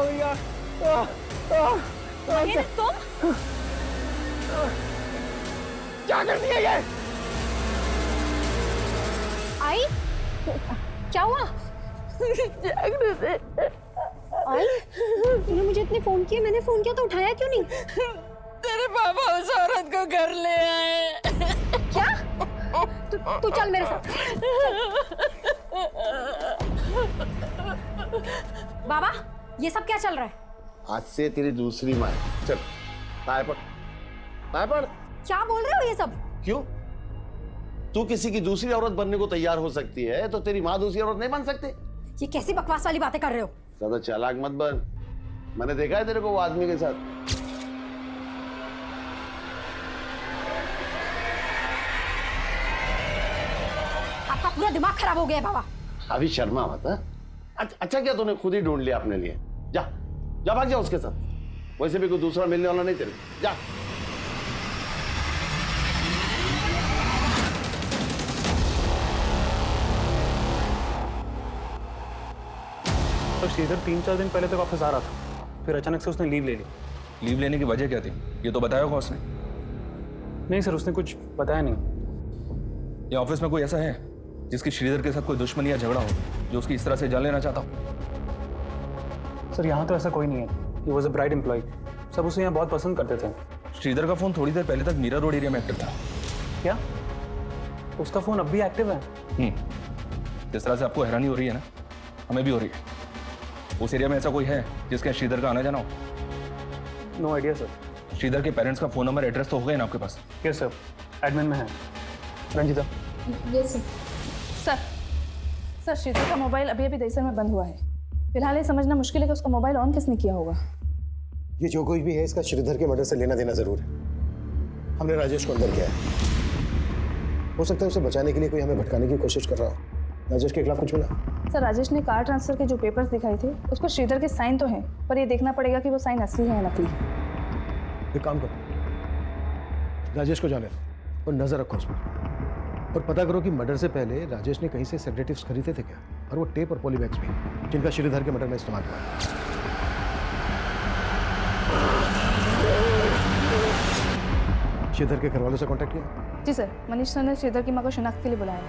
भैया महेंद्र तुम क्या कर दिया ये? आई क्या हुआ? आई तूने मुझे इतने फोन किए, मैंने फोन किया तो उठाया क्यों नहीं? तेरे पापा उस औरत को घर ले आए। क्या? तू चल मेरे साथ। बाबा ये सब क्या चल रहा है? आज से तेरी दूसरी माँ है। चल पाए पड़, पाए पड़। क्या बोल रहे हो ये सब? क्यों? तू किसी की दूसरी औरत बनने को तैयार हो सकती है तो तेरी माँ दूसरी औरत नहीं बन सकती? ये कैसी बकवास वाली बातें कर रहे हो? ज्यादा चालाक मत बन। मैंने देखा है तेरे को वो आदमी के साथ। आपका पूरा दिमाग खराब हो गया है बाबा। अभी शर्मा मत। अच्छा क्या तूने खुद ही ढूंढ लिया अपने लिए? जा जा भाग जा उसके साथ। वैसे भी कोई दूसरा मिलने वाला नहीं तेरे को। जा। तो श्रीधर 3-4 दिन पहले तक ऑफिस आ रहा था, फिर अचानक से उसने लीव ले ली। लीव लेने की वजह क्या थी? ये तो बताया होगा उसने। नहीं सर, उसने कुछ बताया नहीं। ये ऑफिस में कोई ऐसा है जिसकी श्रीधर के साथ कोई दुश्मनी या झगड़ा हो, जो उसकी इस तरह से जान लेना चाहता हो? सर यहाँ तो ऐसा कोई नहीं है। He was a bright employee, सब उसे यहाँ बहुत पसंद करते थे। श्रीधर का फोन थोड़ी देर पहले तक मीरा रोड एरिया में एक्टिव था। क्या उसका फोन अब भी एक्टिव है? जिस तरह से आपको हैरानी हो रही है ना, हमें भी हो रही है। उस एरिया में ऐसा कोई है जिसके श्रीधर का आना जाना हो? No idea sir. श्रीधर के पेरेंट्स का फोन नंबर, एड्रेस तो हो गए ना आपके पास? यस सर, एडमिन में है। Ranjita. Yes sir. Sir Sridhar का मोबाइल अभी अभी दहिसर में बंद हुआ है। फिलहाल ये समझना मुश्किल है कि उसका मोबाइल ऑन किसने किया होगा। ये जो कोई भी है इसका श्रीधर के मर्डर से लेना देना जरूर है। हमने राजेश को अंदर किया है। हो सकता है उसे बचाने के लिए कोई हमें भटकाने की कोशिश कर रहा हो। राजेश के खिलाफ कुछ मिला? सर राजेश ने कार ट्रांसफर के जो पेपर्स दिखाए थे उस पर श्रीधर के साइन तो हैं, पर ये देखना पड़ेगा कि वो साइन असली है या नकली। एक काम करो, राजेश को जाने दो और नजर रखो उस पर, और पता करो कि मर्डर से पहले राजेश ने कहीं से सेडेटिव्स खरीदे थे क्या, और वो टेप और पॉलीबैग्स भी जिनका श्रीधर के मर्डर में इस्तेमाल हुआ। श्रीधर के घर वालों से कांटेक्ट किया? जी सर, मनीष सर ने श्रीधर की मां को शिनाख्त के लिए बुलाया।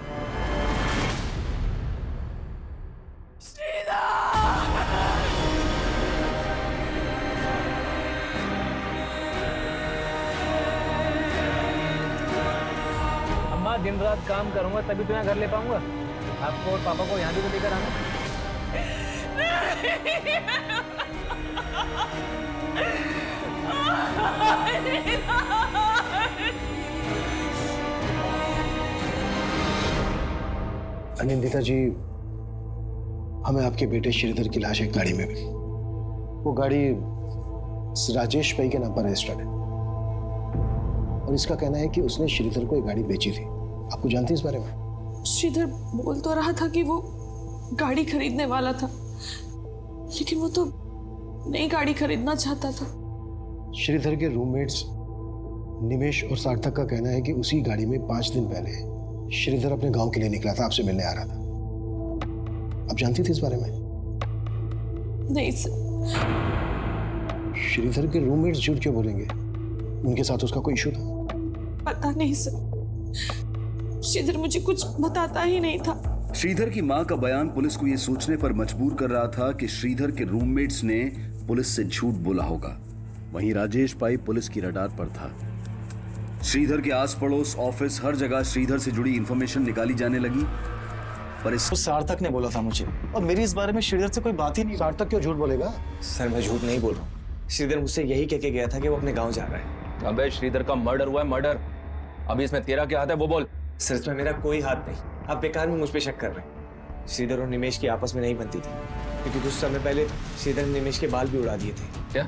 दिन रात काम करूंगा तभी तो यहाँ घर ले पाऊंगा। आपको और पापा को यहाँ भी तो लेकर आना। अनिंदिता जी, हमें आपके बेटे श्रीधर की लाश एक गाड़ी में मिली। वो गाड़ी राजेश पई के नाम पर रजिस्टर्ड है, और इसका कहना है कि उसने श्रीधर को एक गाड़ी बेची थी। आपको जानती है इस बारे में? श्रीधर बोल तो रहा था कि वो गाड़ी खरीदने वाला था, लेकिन वो तो नई गाड़ी खरीदना चाहता था। श्रीधर के रूममेट्स निमेश और सार्थक का कहना है कि उसी गाड़ी में 5 दिन पहले श्रीधर अपने गांव के लिए निकला था, आपसे मिलने आ रहा था। आप जानती थी इस बारे में? नहीं सर। श्रीधर के रूममेट्स झूठ क्यों बोलेंगे? उनके साथ उसका कोई इशू था? पता नहीं सर, श्रीधर मुझे कुछ बताता ही नहीं था। श्रीधर की मां का बयान पुलिस को यह सोचने पर मजबूर कर रहा था कि श्रीधर के रूममेट्स ने पुलिस से झूठ बोला होगा। वहीं राजेश पाई पुलिस की रडार पर था। श्रीधर के आस पड़ोस, ऑफिस, हर जगह श्रीधर से जुड़ी इंफॉर्मेशन निकाली जाने लगी, पर इस सार्थक ने बोला था मुझे, और मेरी इस बारे में श्रीधर से कोई बात ही नहीं। सार्थक क्यों झूठ बोलेगा? सर मैं झूठ नहीं बोल रहा हूँ। श्रीधर मुझसे यही कह के गया था कि वो अपने गाँव जा रहा है। अबे श्रीधर का मर्डर हुआ है, मर्डर। अभी इसमें तेरा क्या हाथ है वो बोल। सर इसमें मेरा कोई हाथ नहीं, आप बेकार में मुझ पे शक कर रहे हैं। श्रीधर और निमेश की आपस में नहीं बनती थी, क्योंकि कुछ समय पहले श्रीधर ने निमेश के बाल भी उड़ा दिए थे। क्या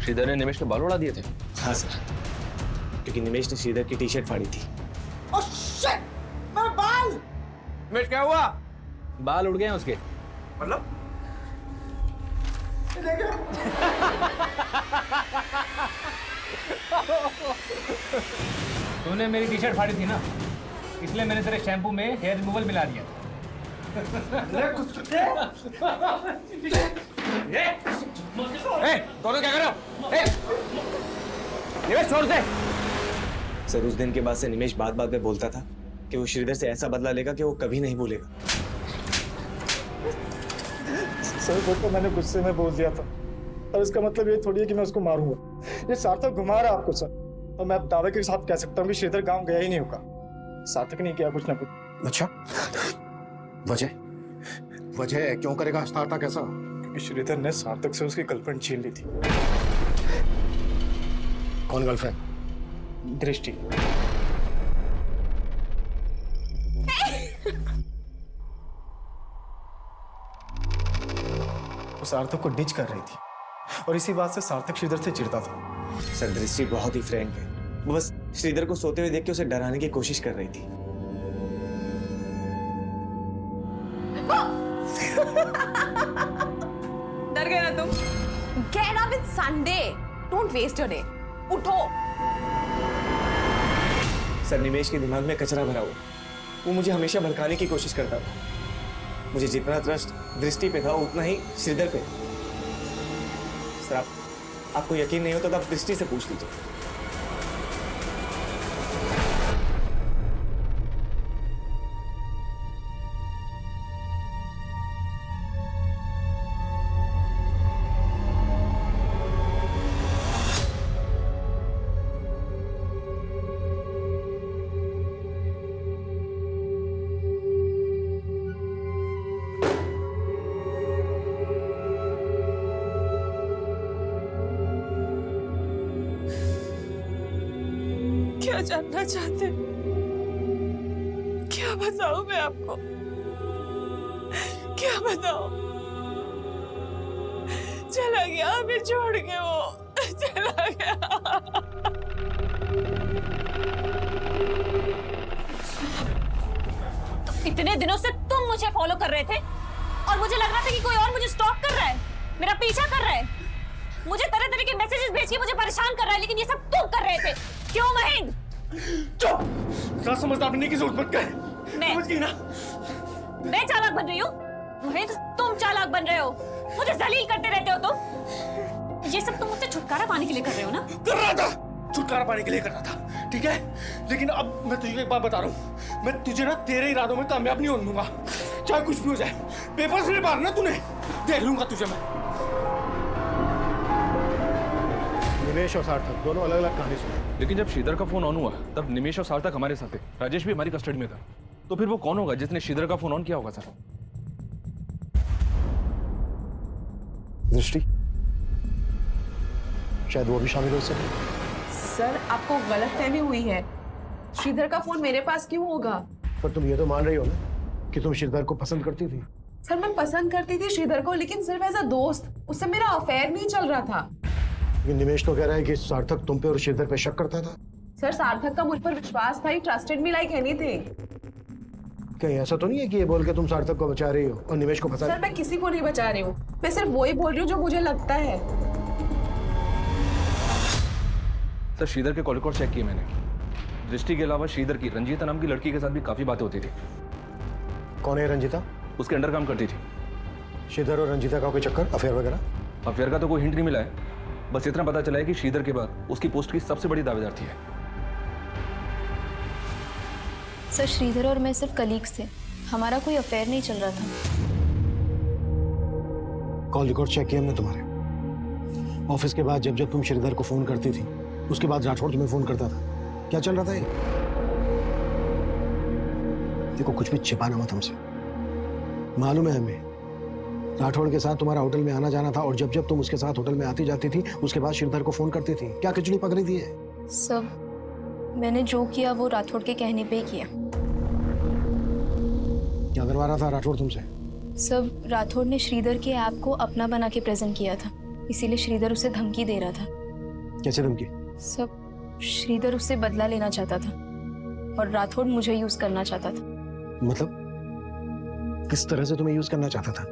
श्रीधर ने निमेश के बाल उड़ा दिए थे? हाँ सर, क्योंकि निमेश ने श्रीधर की टी-शर्ट फाड़ी थी। बाल निमेश क्या हुआ? बाल उड़ गए हैं उसके। मतलब तूने मेरी टी-शर्ट फाड़ी थी ना, इसलिए मैंने तेरे शैम्पू में हेयर रिमूवल मिला दिया। दोनों क्या कर रहे हो? निमेश छोड़ दे। सर उस दिन के बाद से निमेश बात बात पे बोलता था कि वो श्रीधर से ऐसा बदला लेगा कि वो कभी नहीं भूलेगा। सर वो तो मैंने गुस्से में बोल दिया था, और इसका मतलब ये थोड़ी है कि मैं उसको मारूंगा। ये सार्थक घुमा रहा है आपको सर, और मैं दावे के साथ कह सकता हूँ कि श्रीधर गांव गया ही नहीं होगा। सार्थक नहीं किया कुछ ना कुछ। अच्छा, वजह क्यों करेगा सार्थक ऐसा? क्योंकि श्रीधर ने सार्थक से उसकी गर्लफ्रेंड छीन ली थी। कौन गर्लफ्रेंड? दृष्टि। वो सार्थक को डिच कर रही थी, और इसी बात से सार्थक श्रीधर से चिढ़ता था। सर दृष्टि बहुत ही फ्रैंक है, वो बस श्रीधर को सोते हुए देख के उसे डराने की कोशिश कर रही थी। डर गए ना तुम? Get up, it's Sunday. Don't waste your day. उठो। सर निमेश के दिमाग में कचरा भरा हुआ, वो मुझे हमेशा भड़काने की कोशिश करता था। मुझे जितना ट्रस्ट दृष्टि पे था उतना ही श्रीधर पे। सर आपको यकीन नहीं होता तो आप दृष्टि से पूछ लीजिए। क्या जानना चाहते? क्या बताऊं मैं आपको? क्या बताऊं? चला गया हमें छोड़ के, वो चला गया। तो इतने दिनों से तुम मुझे फॉलो कर रहे थे, और मुझे लग रहा था कि कोई और मुझे स्टॉक कर रहा है, मेरा पीछा कर रहा है, मुझे तरह तरह के मैसेजेस भेज के मुझे परेशान कर रहा है, लेकिन ये सब तुम कर रहे थे। क्यों महेंद्र? चुप! क्या समझदार बनने की जरूरत मत कर। समझ गई ना? मैं चालाक बन रही हूँ? महेंद्र तुम चालाक बन रहे हो, मुझे जलील करते रहते हो तुम। ये सब तुम मुझसे छुटकारा पाने के लिए कर रहे हो ना? कर रहा था, छुटकारा पाने के लिए कर रहा था, ठीक है? लेकिन अब मैं तुझे एक बात बता रहा हूँ, मैं तुझे ना तेरे इरादों में कामयाब नहीं होने दूंगा, चाहे कुछ भी हो जाए। पेपर से मारना तूने, देख लूंगा तुझे मैं। निमेश और सार्थक दोनों अलग अलग कहानी सुना। लेकिन जब श्रीधर का फोन ऑन हुआ तब निमेश और सार्थक हमारे साथ थे, राजेश भी हमारी कस्टडी में था। तो फिर वो कौन होगा जिसने श्रीधर का फोन ऑन किया होगा? सर दृष्टि, शायद वो भी शामिल हो सके। सर आपको गलतफहमी हुई है, श्रीधर का फोन मेरे पास क्यों होगा? पर तुम ये तो मान रही हो ना कि तुम श्रीधर को पसंद करती थी। सर मैं पसंद करती थी श्रीधर को, लेकिन सिर्फ एज अ दोस्त, उससे मेरा अफेयर नहीं चल रहा था। लेकिन निमेश तो कह रहा है कि सार्थक तुम पे और श्रीधर पे शक करता था। सर सार्थक का मुझ पर विश्वास था, ही ट्रस्टेड मी लाइक एनीथिंग। कहीं ऐसा तो नहीं है कि ये बोल के तुम सार्थक को बचा रही हो और निमेश को फंसा? सर मैं किसी को नहीं बचा रही हूँ, मैं सिर्फ वही बोल रही हूँ जो मुझे लगता है। सर श्रीधर के कॉल रिकॉर्ड चेक किए मैंने। दृष्टि के अलावा श्रीधर की रंजीता नाम की लड़की के साथ भी काफी बातें होती थी। कौन है रंजीता? उसके अंडर काम करती थी। श्रीधर और रंजीता का कोई चक्कर, अफेयर वगैरह? अफेयर का तो कोई हिंट नहीं मिला है, बस इतना पता चला है कि श्रीधर के बाद उसकी पोस्ट की सबसे बड़ी दावेदार थी। सर श्रीधर और मैं सिर्फ कलीग्स थे, हमारा कोई अफेयर नहीं चल रहा था। कॉल रिकॉर्ड चेक किया हमने तुम्हारे। ऑफिस के बाद जब जब तुम श्रीधर को फोन करती थी, उसके बाद राठौड़ तुम्हें फोन करता था। क्या चल रहा था ये? देखो कुछ भी छिपाना मत हमसे, मालूम है हमें। राठौड़ के साथ तुम्हारा होटल में आना जाना था, और जब जब तुम उसके साथ होटल में आती जाती थी उसके बाद श्रीधर को फोन करती थी। क्या खिचड़ी पक रही थी ये? सब मैंने जो किया वो राठौड़ के कहने पे ही किया। क्या करवा रहा था राठौड़ तुमसे? सब राठौड़ ने श्रीधर के ऐप को अपना बना के प्रेजेंट किया था, इसीलिए श्रीधर उसे धमकी दे रहा था। कैसे धमकी? सब श्रीधर उससे बदला लेना चाहता था और राठौड़ मुझे यूज करना चाहता था। मतलब किस तरह से तुम्हें यूज करना चाहता था?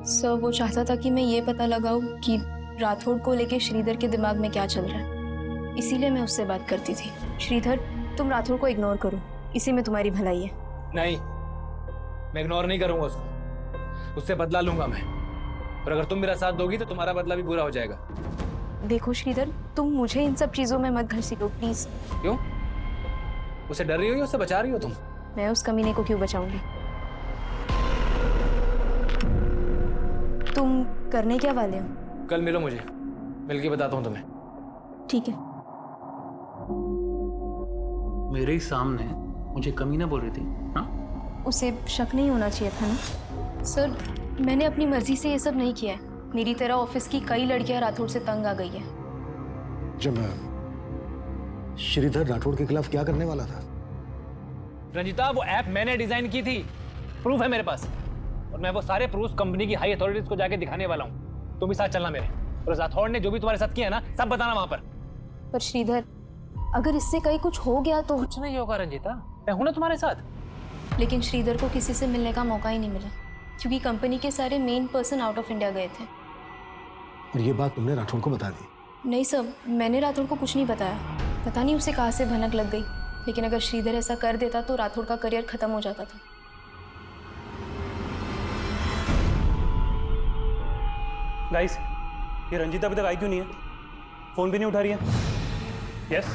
सर वो चाहता था कि मैं ये पता लगाऊं कि राठौड़ को लेके श्रीधर के दिमाग में क्या चल रहा है, इसीलिए मैं उससे बात करती थी। श्रीधर तुम राठौड़ को इग्नोर करो, इसी में तुम्हारी भलाई है। नहीं, मैं इग्नोर नहीं करूंगा उसको। उससे बदला लूंगा मैं। और अगर तुम मेरा साथ दोगी तो तुम्हारा बदला भी पूरा हो जाएगा। देखो श्रीधर, तुम मुझे इन सब चीजों में मत घसीटो प्लीज। क्यों? उसे डर रही हो या उससे बचा रही हो तुम? मैं उस कमीने को क्यों बचाऊंगी? तुम करने क्या वाले हो? कल मिलो मुझे, मिलके बताता हूँ तुम्हें। ठीक है। मेरे ही सामने मुझे कमीना बोल रही थी? हाँ, उसे शक नहीं होना चाहिए था ना। सर, मैंने अपनी मर्जी से ये सब नहीं किया है। मेरी तरह ऑफिस की कई लड़कियां राठौड़ से तंग आ गई है। जब श्रीधर राठौड़ के खिलाफ क्या करने वाला था? रंजिता, वो ऐप मैंने डिजाइन की थी, प्रूफ है मेरे पास, और मैं वो सारे प्रूफ कंपनी की हाई अथॉरिटीज को जाके दिखाने वाला हूँ। तुम भी साथ चलना मेरे, और राठौड़ ने जो भी तुम्हारे साथ किया है ना, सब बताना वहां पर। पर श्रीधर, अगर इससे कहीं कुछ हो गया तो? कुछ नहीं होगा रंजिता, मैं हूं ना तुम्हारे साथ। लेकिन श्रीधर को किसी से मिलने का मौका ही नहीं मिला, क्योंकि कंपनी के सारे main person out of India गए थे। और ये बात तुमने राठौड़ को बता दी? नहीं सर, मैंने राठौड़ को कुछ नहीं बताया। पता नहीं उसे कहाँ से भनक लग गई, लेकिन अगर श्रीधर ऐसा कर देता तो राठौड़ का करियर खत्म हो जाता था। गाइस, ये रंजीता अभी तक आई क्यों नहीं है? फोन भी नहीं उठा रही है। यस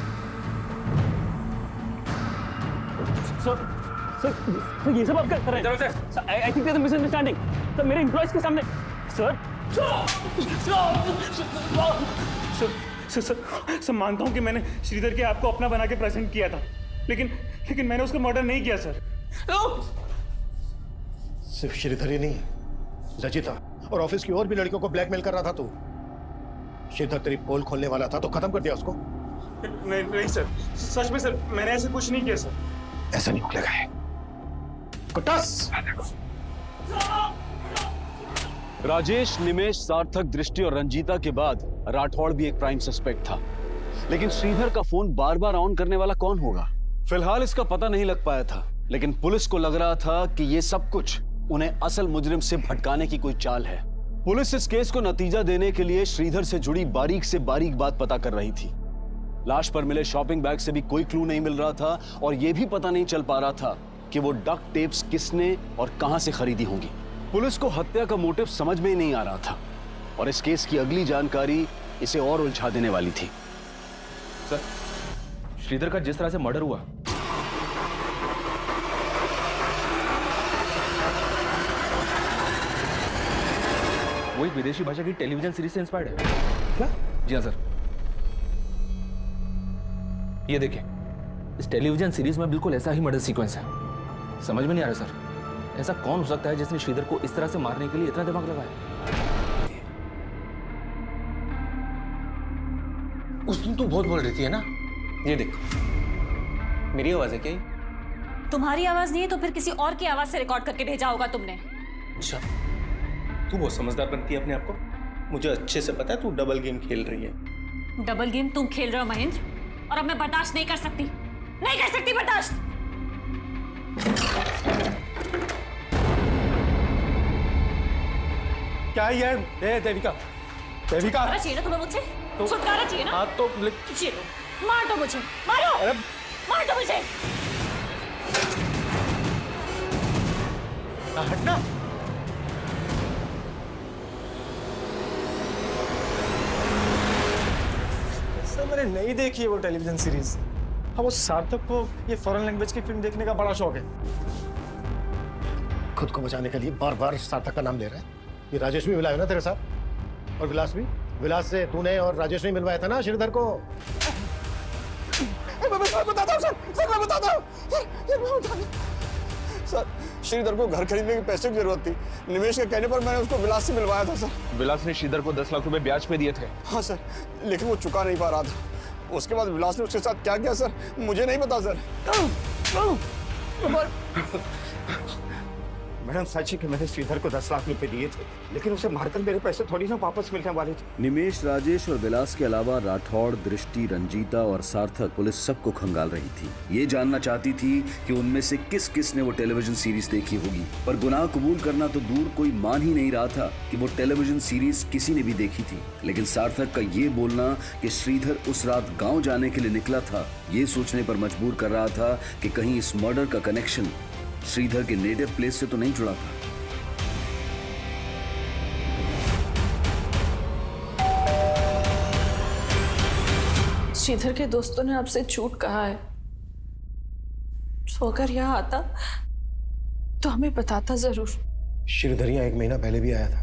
सर, ये सब आप क्या कर रहे हैं? I think there is misunderstanding sir, मेरे एम्प्लॉयज के सामने। सर सर मानता हूं कि मैंने श्रीधर के आपको अपना बना के प्रेजेंट किया था, लेकिन मैंने उसका मर्डर नहीं किया सर। सिर्फ श्रीधर ही नहीं, रचिता और ऑफिस की और भी लड़कियों को ब्लैकमेल कर रहा था तू। श्रीधर तेरी पोल खोलने वाला था तो खत्म कर दिया उसको। नहीं सर, सच में सर, मैंने ऐसे कुछ नहीं किया सर। ऐसा नहीं निकलेगा है कुटस। राजेश, निमेश, सार्थक, दृष्टि और रंजीता के बाद राठौड़ भी एक प्राइम सस्पेक्ट था, लेकिन श्रीधर का फोन बार बार ऑन करने वाला कौन होगा? फिलहाल इसका पता नहीं लग पाया था, लेकिन पुलिस को लग रहा था कि ये सब कुछ उन्हें असल मुजरिम से भटकाने की कोई चाल है। पुलिस इस केस को नतीजा देने के लिए श्रीधर से जुड़ी बारीक से बारीक बात पता कर रही थी। लाश पर मिले शॉपिंग बैग से भी कोई क्लू नहीं मिल रहा था, और यह भी पता नहीं चल पा रहा था कि वो डक्ट टेप्स किसने और कहां से खरीदी होंगी। पुलिस को हत्या का मोटिव समझ में ही नहीं आ रहा था, और इस केस की अगली जानकारी इसे और उलझा देने वाली थी। सर, श्रीधर का जिस तरह से मर्डर हुआ, वो एक विदेशी भाषा की टेलीविजन सीरीज से इंस्पायर्ड है। क्या? जी हाँ सर, ये देखिए, इस टेलीविजन सीरीज में बिल्कुल ऐसा ही मर्डर सीक्वेंस है। समझ में नहीं आ रहा सर, ऐसा कौन हो सकता है जिसने श्रीधर को इस तरह से मारने के लिए इतना दिमाग लगाया? उस दिन तू बहुत बोल रही थी है ना? ये देख, मेरी आवाज है क्या ये? तुम्हारी आवाज नहीं है तो फिर किसी और की आवाज से रिकॉर्ड करके भेजा होगा तुमने। अच्छा, तू बहुत समझदार बनती है अपने आप को। मुझे अच्छे से पता है तू डबल गेम खेल रही है। डबल गेम तुम खेल रहे हो महेंद्र, और अब मैं बर्दाश्त नहीं कर सकती, नहीं कर सकती बर्दाश्त। क्या है यार? देविका, छुटकारा चाहिए ना तुम्हें मुझसे? छुटकारा चाहिए ना? हाँ तो चलो, मार दो मुझे, मारो, मार दो मुझे। हटना। सर, मैंने नहीं देखी है वो टेलीविजन सीरीज। हाँ, वो सार्थक को ये फॉरेन लैंग्वेज की फिल्म देखने का बड़ा शौक है। खुद को बचाने के लिए बार बार सार्थक का नाम ले रहा है। ये राजेश भी मिला है ना तेरे साथ, और विलास भी। विलास से तूने और राजेश ने मिलवाया था ना श्रीधर को। मैं बताता हूँ सर, मैं बताता हूँ सर। श्रीधर को घर खरीदने के पैसे की जरूरत थी। निमेश के कहने पर मैंने उसको विलास से मिलवाया था सर। विलास ने श्रीधर को 10 लाख रुपए ब्याज पे दिए थे। हाँ सर, लेकिन वो चुका नहीं पा रहा था। उसके बाद विलास ने उसके साथ क्या किया सर, मुझे नहीं पता सर। मैडम, सच है कि मैंने श्रीधर को 10 लाख रुपए दिए थे, लेकिन उसे मारकर मेरे पैसे थोड़ी ना वापस मिलने वाले थे। निमेश, राजेश और विलास के अलावा राठौड़, दृष्टि, रंजीता और सार्थक पुलिस सबको खंगाल रही थी। ये जानना चाहती थी कि उनमें से किस किस ने वो टेलीविजन सीरीज देखी होगी, पर गुनाह कबूल करना तो दूर, कोई मान ही नहीं रहा था कि वो टेलीविजन सीरीज किसी ने भी देखी थी। लेकिन सार्थक का ये बोलना कि श्रीधर उस रात गाँव जाने के लिए निकला था, ये सोचने पर मजबूर कर रहा था कि कहीं इस मर्डर का कनेक्शन श्रीधर के नेटिव प्लेस से तो नहीं जुड़ा था। श्रीधर के दोस्तों ने आपसे झूठ कहा है, तो अगर यहाँ आता तो हमें बताता जरूर। श्रीधर यहाँ 1 महीना पहले भी आया था।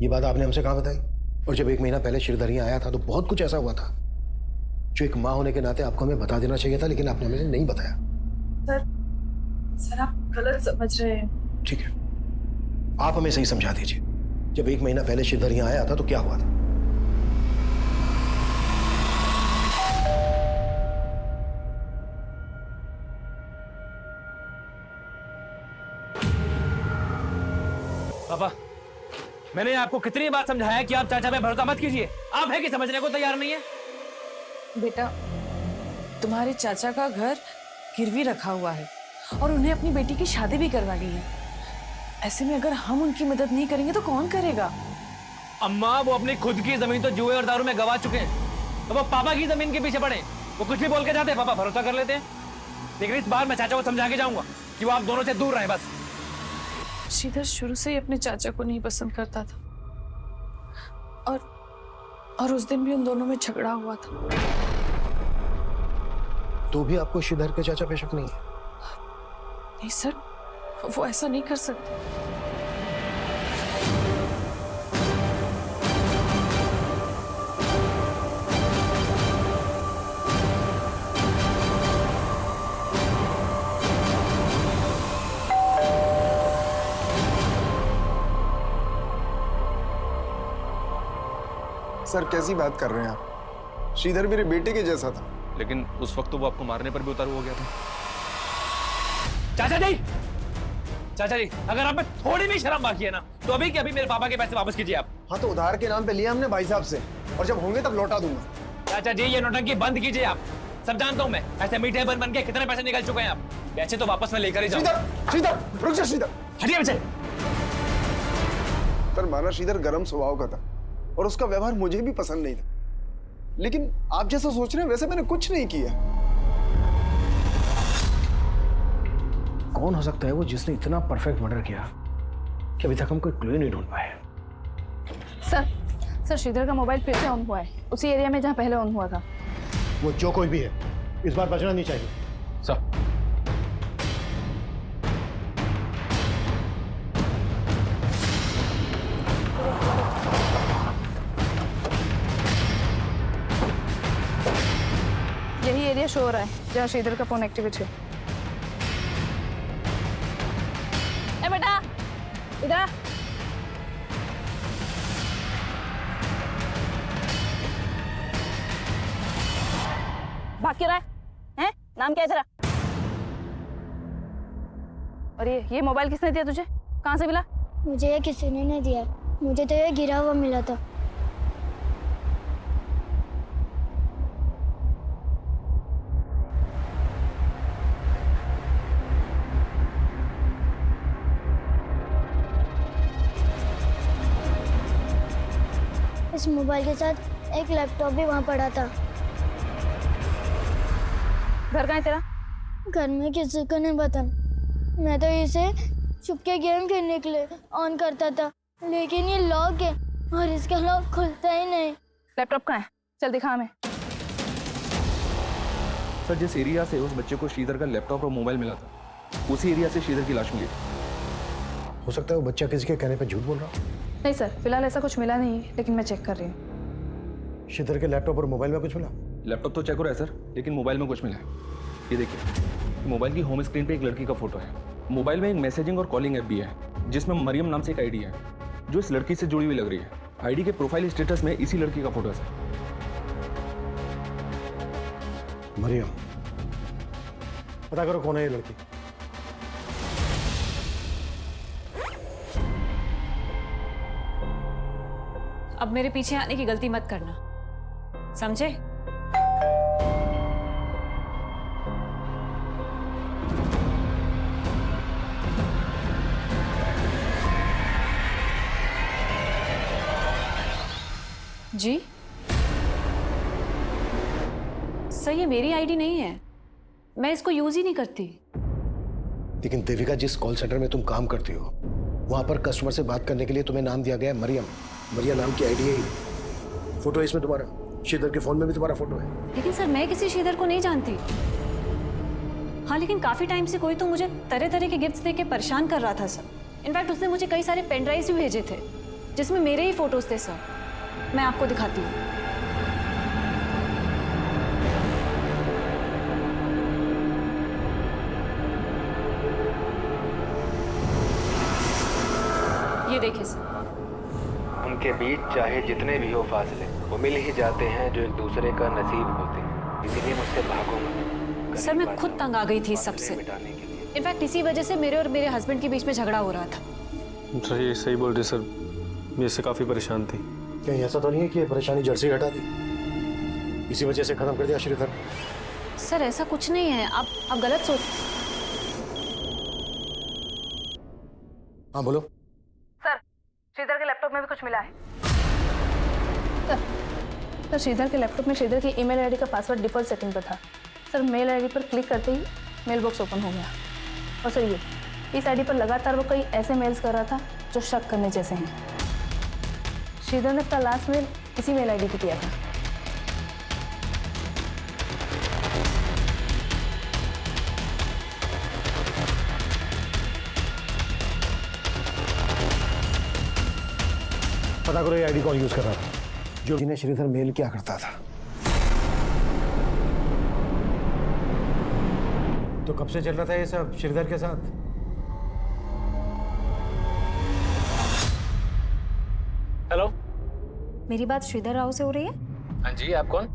ये बात आपने हमसे कहाँ बताई? और जब 1 महीना पहले श्रीधर यहाँ आया था तो बहुत कुछ ऐसा हुआ था जो एक माँ होने के नाते आपको हमें बता देना चाहिए था, लेकिन आपने हमें नहीं बताया। सर आप गलत समझ रहे हैं। ठीक है, आप हमें सही समझा दीजिए। जब 1 महीना पहले श्रीधर यहाँ आया था तो क्या हुआ था? पापा, मैंने आपको कितनी बार समझाया कि आप चाचा पे भरोसा मत कीजिए। आप है कि समझने को तैयार नहीं है। बेटा, तुम्हारे चाचा का घर गिरवी रखा हुआ है और उन्हें अपनी बेटी की शादी भी करवानी है। ऐसे में अगर हम उनकी मदद नहीं करेंगे तो कौन करेगा? अम्मा, वो अपनी खुद की जमीन तो जुए और दारू में गवा चुके हैं, तो वो पापा की जमीन के पीछे पड़े। वो कुछ भी बोल के जाते हैं, पापा भरोसा कर लेते हैं। लेकिन इस बार मैं चाचा को समझा के जाऊंगा कि वो आप दोनों से दूर रहे बस। श्रीधर शुरू से ही अपने चाचा को नहीं पसंद करता था और उस दिन भी उन दोनों में झगड़ा हुआ था। तो भी आपको श्रीधर के चाचा पे शक नहीं है? नहीं सर, वो ऐसा नहीं कर सकते। सर कैसी बात कर रहे हैं आप? श्रीधर मेरे बेटे के जैसा था। लेकिन उस वक्त तो वो आपको मारने पर भी उतारू हो गया था। चाचा जी, चाचा जी, अगर आप में थोड़ी भी शर्म बाकी है ना, तो अभी के अभी मेरे पापा के पैसे वापस कीजिए आप। हाँ तो उधार के नाम पे लिया हमने भाई साहब से, और जब होंगे तब लौटा दूंगा। चाचा जी, ये नौटंकी बंद कीजिए आप। सब जानता हूँ मैं, ऐसे मीठे बन के कितने पैसे निकल चुके हैं आप। पैसे तो वापस मैं लेकर ही जाऊंगा। श्रीधर, रुक जा श्रीधर। हटिए बच्चे। सर माना श्रीधर गर्म स्वभाव का था और उसका व्यवहार मुझे भी पसंद नहीं था, लेकिन आप जैसा सोच रहे हैं वैसे मैंने कुछ नहीं किया। कौन हो सकता है वो जिसने इतना परफेक्ट मर्डर किया कि अभी तक हम कोई क्लू नहीं ढूंढ पाए? सर श्रीधर का मोबाइल फिर से ऑन हुआ है, उसी एरिया में जहाँ पहले ऑन हुआ था। वो जो कोई भी है, इस बार बचना नहीं चाहिए। सर, यही एरिया शो हो रहा है जहाँ श्रीधर का फोन एक्टिवेट है। ए बेटा, इधर भाग क्यों रहा है? नाम क्या है तेरा? और ये मोबाइल किसने दिया तुझे? कहाँ से मिला? मुझे ये किसी ने नहीं दिया, मुझे तो ये गिरा हुआ मिला था। इस मोबाइल के साथ एक लैपटॉप भी वहाँ पड़ा था। घर कहाँ है तेरा? घर में किसी को नहीं पता। मैं तो इसे छुपके गेम खेलने के लिए ऑन करता था, लेकिन ये लॉक है और इसका लॉक खुलता ही नहीं। लैपटॉप कहाँ है? चल दिखा हमें। सर, जिस एरिया से उस बच्चे को श्रीधर का लैपटॉप और मोबाइल मिला था, उसी एरिया से श्रीधर की लाश मिली। हो सकता है वो बच्चा किसी के कहने पे झूठ बोल रहा हो। नहीं सर, फिलहाल ऐसा कुछ मिला नहीं, लेकिन मैं चेक कर रही हूँ। श्रीधर के लैपटॉप और मोबाइल में कुछ मिला? लैपटॉप तो चेक हो रहा है सर, लेकिन मोबाइल में कुछ मिला है। ये देखिए, मोबाइल की होम स्क्रीन पे एक लड़की का फोटो है। मोबाइल में एक मैसेजिंग और कॉलिंग ऐप भी है, जिसमें मरियम नाम से एक आईडी है, जो इस लड़की से जुड़ी हुई लग रही है। आईडी के प्रोफाइल स्टेटस में इसी लड़की का फोटो है सर। मरियम, पता करो कौन है ये लड़की। अब मेरे पीछे आने की गलती मत करना, समझे? जी सर, ये मेरी आईडी नहीं है, मैं इसको यूज ही नहीं करती। लेकिन देविका, जिस कॉल सेंटर में तुम काम करती हो, वहां पर कस्टमर से बात करने के लिए तुम्हें नाम दिया गया है मरियम। मरियम नाम की आईडी है। फोटो इसमें तुम्हारा। श्रीधर के फोन में भी तुम्हारा फोटो है। लेकिन सर मैं किसी श्रीधर को नहीं जानती। हाँ लेकिन काफी टाइम से कोई तो मुझे तरह तरह के गिफ्ट्स देके परेशान कर रहा था सर। इनफैक्ट उसने मुझे कई सारे पेन ड्राइव्स भी भेजे थे जिसमें मेरे ही फोटोज थे सर। मैं आपको दिखाती हूँ। ये देखिए सर। उनके बीच चाहे जितने भी हो फासले, वो मिल ही जाते हैं जो एक दूसरे का नसीब होते हैं। इसीलिए मुझसे भागो मत। सर मैं खुद तंग आ गई थी इस सबसे। इनफैक्ट इसी वजह से मेरे और मेरे हस्बैंड के बीच में झगड़ा हो रहा था। सर ये सही बोल रहे सर, मैं इससे काफी परेशान थी। कहीं ऐसा तो नहीं है कि ये परेशानी जड़ से हटा दी, इसी वजह से खत्म कर दिया श्रीधर? सर ऐसा कुछ नहीं है, आप गलत सोच। हाँ बोलो। सर श्रीधर के लैपटॉप में भी कुछ मिला है। सर श्रीधर के लैपटॉप में श्रीधर की ईमेल आईडी का पासवर्ड डिफॉल्ट सेटिंग पर था। सर मेल आईडी पर क्लिक करते ही मेल बॉक्स ओपन हो गया। और सर ये इस आईडी पर लगातार वो कई ऐसे मेल्स कर रहा था जो शक करने जैसे हैं। श्रीधर ने अपना लास्ट मेल इसी मेल आईडी पे किया था। पता करो ये आईडी कौन यूज कर रहा था, जो जिन्हें श्रीधर मेल किया करता था। तो कब से चल रहा था ये सब श्रीधर के साथ? हेलो, मेरी बात श्रीधर राव से हो रही है? हाँ जी, आप कौन?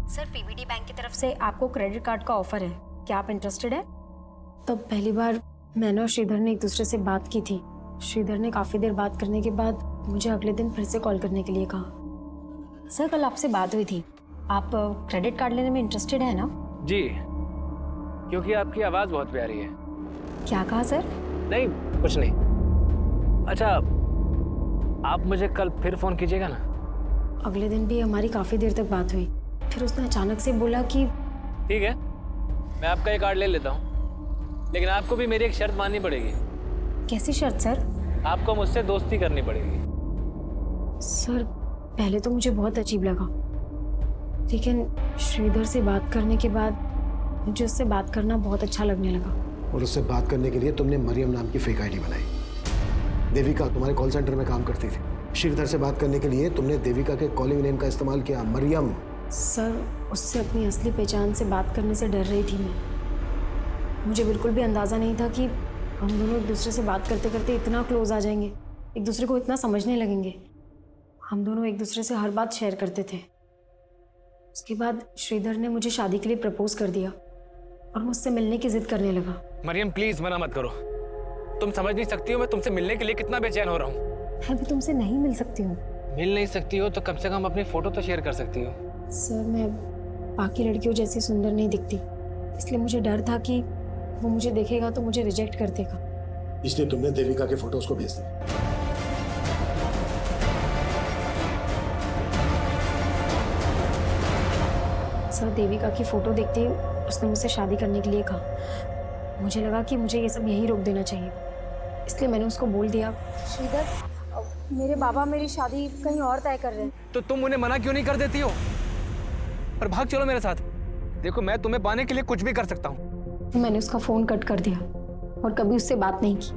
सर पीवीडी बैंक की तरफ से आपको क्रेडिट कार्ड का ऑफर है, क्या आप इंटरेस्टेड है? तो पहली बार मैंने और श्रीधर ने एक दूसरे से बात की थी। श्रीधर ने काफी देर बात करने के बाद मुझे अगले दिन फिर से कॉल करने के लिए कहा। सर कल आपसे बात हुई थी, आप क्रेडिट कार्ड लेने में इंटरेस्टेड है ना? जी, क्योंकि आपकी आवाज बहुत प्यारी है। क्या कहा सर? नहीं कुछ नहीं। अच्छा, आप मुझे कल फिर फोन कीजिएगा ना। अगले दिन भी हमारी काफी देर तक बात हुई, फिर उसने अचानक से बोला कि ठीक है, मैं आपका ये कार्ड ले लेता हूँ, लेकिन आपको भी मेरी एक शर्त माननी पड़ेगी। कैसी शर्त सर? आपको मुझसे दोस्ती करनी पड़ेगी। सर पहले तो मुझे बहुत अजीब लगा, लेकिन श्रीधर से बात करने के बाद मुझे उससे बात करना बहुत अच्छा लगने लगा। और उससे बात करने के लिए तुमने मरियम नाम की फेक आईडी बनाई। देविका तुम्हारे कॉल सेंटर में काम करती थी। श्रीधर से बात करने के लिए तुमने देविका के कॉलिंग नेम का इस्तेमाल किया, मरियम। सर उससे अपनी असली पहचान से बात करने से डर रही थी मैं। मुझे बिल्कुल भी अंदाज़ा नहीं था कि हम दोनों एक दूसरे से बात करते करते इतना क्लोज आ जाएंगे, एक दूसरे को इतना समझने लगेंगे। हम दोनों एक दूसरे से हर बात शेयर करते थे। उसके बाद श्रीधर ने मुझे शादी के लिए प्रपोज कर दिया और मुझसे मिलने की जिद करने लगा। मरियम प्लीज मना मत करो, तुम समझ नहीं सकती हो मैं तुमसे मिलने के लिए कितना बेचैन हो रहा हूँ। मैं भी तुमसे नहीं मिल सकती हूँ। मिल नहीं सकती हो तो कम से कम अपनी फोटो तो शेयर कर सकती हो। सर मैं बाकी लड़कियों जैसी सुंदर नहीं दिखती, इसलिए मुझे डर था कि वो मुझे देखेगा तो मुझे रिजेक्ट कर देगा। इसलिए तुमने देविका के फोटोज को भेज दिया। सर देविका की फोटो देखते ही उसने मुझसे शादी करने के लिए कहा। मुझे लगा कि मुझे ये सब यहीं रोक देना चाहिए, इसलिए मैंने उसको बोल दिया, श्रीधर मेरे बाबा मेरी शादी कहीं और तय कर रहे हैं। तो तुम उन्हें मना क्यों नहीं कर देती हो और भाग चलो मेरे साथ। देखो मैं तुम्हें पाने के लिए कुछ भी कर सकता हूँ। मैंने उसका फोन कट कर दिया और कभी उससे बात नहीं की,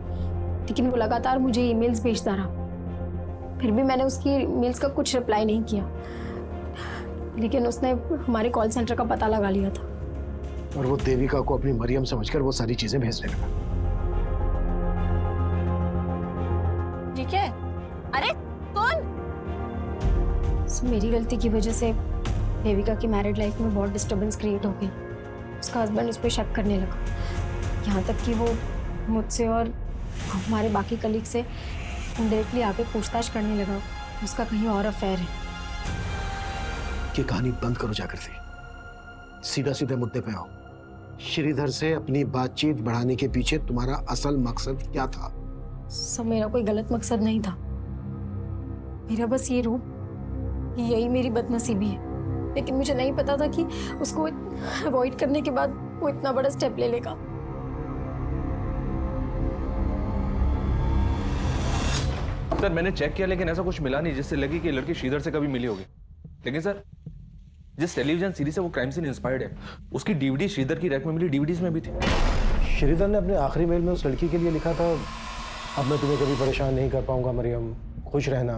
लेकिन वो लगातार मुझे ईमेल्स भेजता रहा। फिर भी मैंने उसकी ईमेल्स का कुछ रिप्लाई नहीं किया, लेकिन उसने हमारे कॉल सेंटर का पता लगा लिया था और वो देविका को अपनी मरियम समझकर वो सारी चीजें भेजने लगा। ठीक है। अरे कौन? मेरी गलती की वजह से देविका की मैरिड लाइफ में बहुत डिस्टर्बेंस क्रिएट हो गई। उसका हस्बैंड उस पर शक करने लगा, यहाँ तक कि वो मुझसे और हमारे बाकी कलीग से डायरेक्टली आके पूछताछ करने लगा उसका कहीं और अफेयर है। ये कहानी बंद करो जाकर से, सीधा सीधे मुद्दे पे आओ। श्रीधर से अपनी बातचीत बढ़ाने के पीछे तुम्हारा असल मकसद क्या था? सब मेरा कोई गलत मकसद नहीं था, मेरा बस ये रूप, यही मेरी बदनसीबी है। लेकिन मुझे नहीं पता था कि उसको अवॉइड करने के बाद वो इतना बड़ा स्टेप ले लेगा। सर मैंने चेक किया लेकिन ऐसा कुछ मिला नहीं जिससे लगे कि लड़की श्रीधर से कभी मिली होगी। लेकिन सर जिस टेलीविजन सीरीज से वो क्राइम सीन इंस्पायर्ड है, उसकी डीवीडी श्रीधर की रैक में मिली डीवीडीज में भी थी। श्रीधर ने अपने आखिरी मेल में उस लड़की के लिए लिखा था, अब मैं तुम्हें कभी परेशान नहीं कर पाऊंगा मरियम, खुश रहना,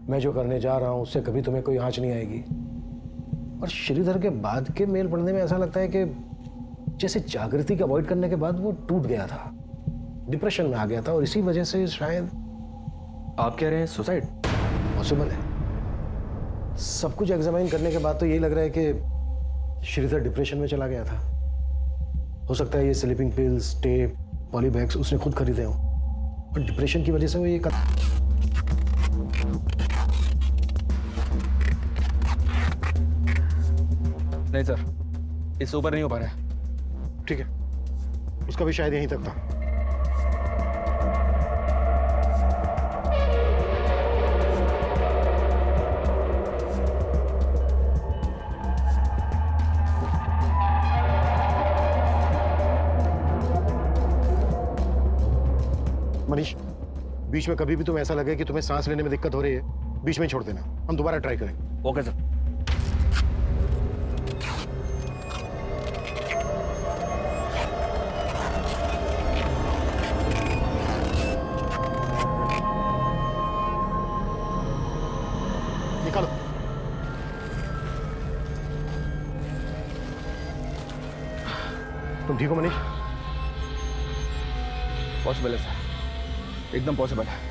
मैं जो करने जा रहा हूँ उससे कभी तुम्हें कोई आँच नहीं आएगी। और श्रीधर के बाद के मेल पढ़ने में ऐसा लगता है कि जैसे जागृति को अवॉइड करने के बाद वो टूट गया था, डिप्रेशन में आ गया था, और इसी वजह से शायद। आप कह रहे हैं सुसाइड? पॉसिबल है। सब कुछ एग्जामाइन करने के बाद तो यही लग रहा है कि श्रीधर डिप्रेशन में चला गया था। हो सकता है ये स्लीपिंग पिल्स, टेप, पॉलीबैग्स उसने खुद खरीदे हों और डिप्रेशन की वजह से वो ये नहीं सर, इससे ऊपर नहीं हो पा रहा है। ठीक है, उसका भी शायद यहीं तक था। मनीष, बीच में कभी भी तुम्हें ऐसा लगे कि तुम्हें सांस लेने में दिक्कत हो रही है, बीच में छोड़ देना, हम दोबारा ट्राई करेंगे। Okay sir. निकालो। तुम ठीक हो मनीष? पॉसिबल है सर, एकदम पॉसिबल है।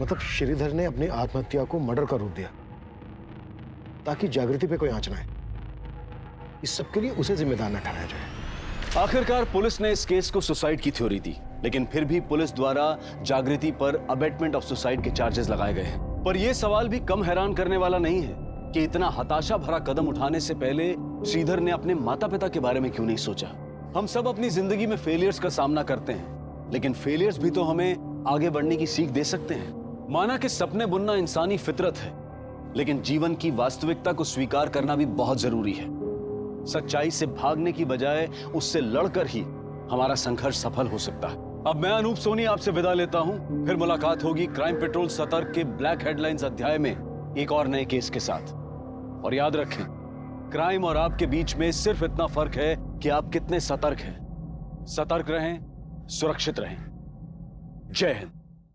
मतलब श्रीधर ने अपनी आत्महत्या को मर्डर का रूप दिया ताकि जागृति पे कोई आंच ना आए। इस सब के लिए उसे जिम्मेदार न ठहराया जाए। आखिरकार पुलिस ने इस केस को सुसाइड की थ्योरी दी, लेकिन फिर भी पुलिस द्वारा जागृति पर अबेटमेंट ऑफ सुसाइड के चार्जेस लगाए गए हैं। पर यह सवाल भी कम हैरान करने वाला नहीं है कि इतना हताशा भरा कदम उठाने से पहले श्रीधर ने अपने माता पिता के बारे में क्यों नहीं सोचा। हम सब अपनी जिंदगी में फेलियर्स का सामना करते हैं, लेकिन फेलियर्स भी तो हमें आगे बढ़ने की सीख दे सकते हैं। माना कि सपने बुनना इंसानी फितरत है, लेकिन जीवन की वास्तविकता को स्वीकार करना भी बहुत जरूरी है। सच्चाई से भागने की बजाय उससे लड़कर ही हमारा संघर्ष सफल हो सकता है। अब मैं अनूप सोनी आपसे विदा लेता हूं, फिर मुलाकात होगी क्राइम पेट्रोल सतर्क के ब्लैक हेडलाइंस अध्याय में एक और नए केस के साथ। और याद रखें, क्राइम और आपके बीच में सिर्फ इतना फर्क है कि आप कितने सतर्क हैं। सतर्क रहें, सुरक्षित रहें। जय हिंद।